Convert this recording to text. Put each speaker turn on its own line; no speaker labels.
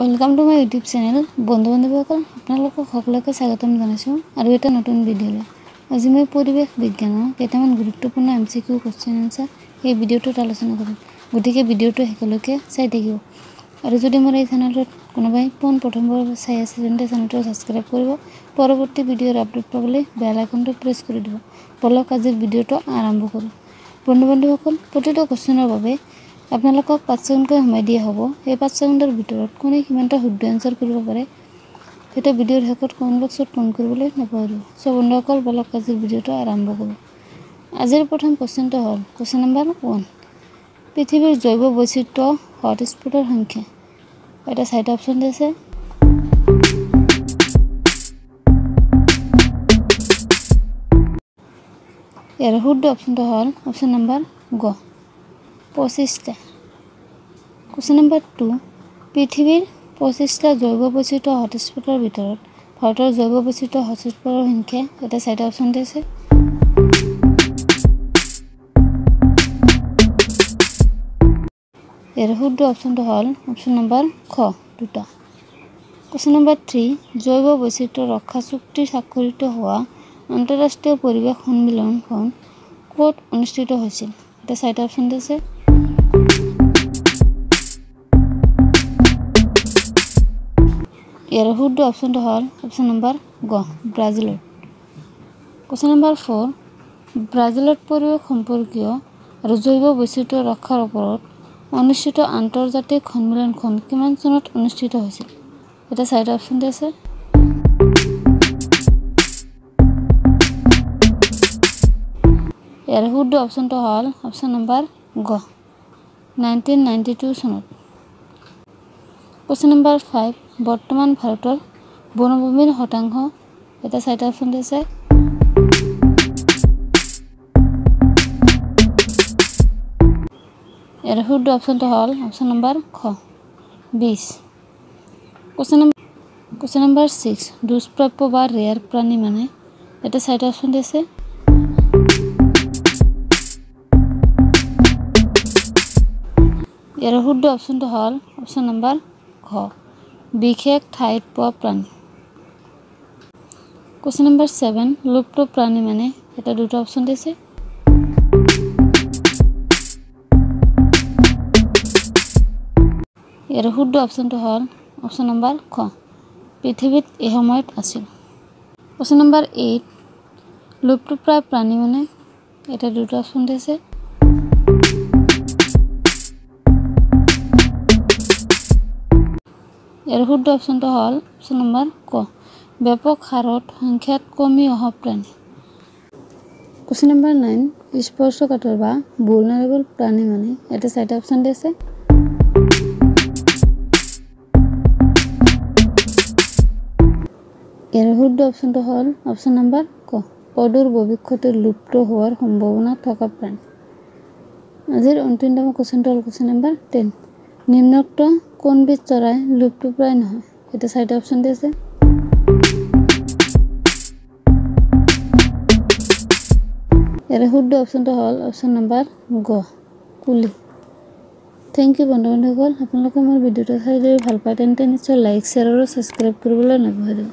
Welcome to my YouTube channel. বন্ধু-বান্ধৱীসকল আপোনালোকক সকলোকে স্বাগতম জনাইছো আৰু এটা নতুন ভিডিঅ'লৈ। আজি মই পৰিৱেশ বিজ্ঞানৰ কেইটামান গুৰুত্বপূৰ্ণ MCQ কোৱেশ্চন আনসাৰ এই ভিডিঅ'টোত আলোচনা কৰিম। গতিকে ভিডিঅ'টো শেষলৈকে চাই থাকিব। আৰু যদি মোৰ এই চেনেলটোত কোনোবাই প্ৰথমবাৰ চাই আছে তেন্তে চেনেলটো সাবস্ক্ৰাইব কৰিব। পৰৱৰ্তী ভিডিঅ'ৰ আপডেট পাবলৈ বেল আইকনটো প্ৰেছ কৰি দিব। বলক আজিৰ ভিডিঅ'টো আৰম্ভ কৰোঁ। বন্ধু-বান্ধৱীসকল প্ৰতিটো কোৱেশ্চনৰ বাবে আপোনালোকক 5 সেকেন্ডকৈ সময় দিয়া হ'ব। এই 5 সেকেন্ডৰ ভিতৰত কোনে কিমানটা শুদ্ধ আনসাৰ কৰিব পাৰে এটা ভিডিঅ'ৰ শেষত কমেন্ট বক্সত কমেন্ট কৰিবলৈ নাপাহৰিব। সো বন্ধুসকল বলক আজিৰ ভিডিঅ'টো আৰম্ভ কৰোঁ। আজিৰ প্ৰথম কোৱেশ্চনটো হ'ল কোৱেশ্চন নম্বৰ 1 পৃথিৱীৰ জৈৱ বৈচিত্ৰ্য হটস্পটৰ সংখ্যা এটা চাইট অপচন আছে। ইয়াৰ শুদ্ধ অপচনটো হ'ল অপচন নম্বৰ গ 25টা। কোৱেশ্চন নম্বৰ 2 পৃথিৱীৰ 25টা জৈৱ বৈচিত্ৰ্য হটস্পটৰ ভিতৰত ভাৰতৰ জৈৱ বৈচিত্ৰ্য হটস্পটৰ সংখ্যা এটা চাইট অপচন আছে। ইয়াৰ শুদ্ধ অপচনটো হ'ল অপচন নম্বৰ খ 2টা। কোৱেশ্চন নম্বৰ 3 জৈৱ বৈচিত্ৰ্য ৰক্ষা চুক্তি স্বাক্ষৰিত হোৱা আন্তঃৰাষ্ট্ৰীয় পৰিৱেশ সন্মিলনখন ক'ত অনুষ্ঠিত হৈছিল এটা চাইট অপচন আছে। ইয়াৰ শুদ্ধ অপচনটো হ'ল অপচন নম্বৰ গ ব্ৰাজিলত। কোৱেশ্চন নম্বৰ 4 ব্ৰাজিলত পৰিৱেশ সম্পৰ্কীয় আৰু জৈৱ বৈচিত্ৰ্য ৰক্ষাৰ ওপৰত অনুষ্ঠিত আন্তৰ্জাতিক সন্মিলনখন কিমান চনত অনুষ্ঠিত হৈছিল এটা চাইট অপচন আছে। ইয়াৰ শুদ্ধ অপচনটো হ'ল অপচন নম্বৰ গ 1992 চনত। কোৱেশ্চন নম্বৰ 5 বৰ্তমান ভাৰতৰ বনভূমিৰ শতাংশ এটা চাইট অপচন আছে। ইয়াৰ শুদ্ধ অপচনটো হ'ল অপচন নম্বৰ খ 20। কোৱেশ্চন নম্বৰ 6 দুষ্প্ৰাপ্য বা ৰেয়াৰ প্ৰাণী মানে এটা চাইট অপচন আছে। ইয়াৰ শুদ্ধ অপচনটো হ'ল অপচন নম্বৰ খ বিশেষ ঠাইত পোৱা প্ৰাণী। কোৱেশ্চন নম্বৰ 7 লুপ্ত প্ৰাণী মানে এটা দুটা অপচন আছে। ইয়াৰ শুদ্ধ অপচনটো হ'ল অপচন নম্বৰ খ পৃথিৱীত এই সময়ত আছিল। কোৱেশ্চন নম্বৰ 8 লুপ্তপ্ৰায় প্ৰাণী মানে এটা দুটা অপচন আছে। ইয়াৰ শুদ্ধ অপচনটো হ'ল অপচন নম্বৰ ক ব্যাপক হাৰত সংখ্যাত কমি অহা প্ৰাণী। কোৱেশ্চন নম্বৰ 9 স্পৰ্শকাতৰ বা vulnerable প্ৰাণী মানে এটা চাইট অপচন আছে। ইয়াৰ শুদ্ধ অপচনটো হ'ল অপচন নম্বৰ ক অদূৰ ভৱিষ্যতে লুপ্ত হোৱাৰ সম্ভাৱনা থকা প্ৰাণী। আজিৰ অন্তিমতম কোৱেশ্চনটো হ'ল কোৱেশ্চন নম্বৰ 10 নিম্নোক্ত কোনবিধ চৰাই লুপ্তপ্ৰায় নহয় এটা চাইট অপচন আছে। ইয়াৰ শুদ্ধ অপচনটো হ'ল অপচন নম্বৰ গ কুলি। থেংক ইউ বন্ধু-বান্ধৱীসকল আপোনালোকে মোৰ ভিডিঅ'টো চাই যদি ভাল পায় তেন্তে নিশ্চয় লাইক শ্বেয়াৰ আৰু ছাবস্ক্ৰাইব কৰিবলৈ নাপাহৰিব।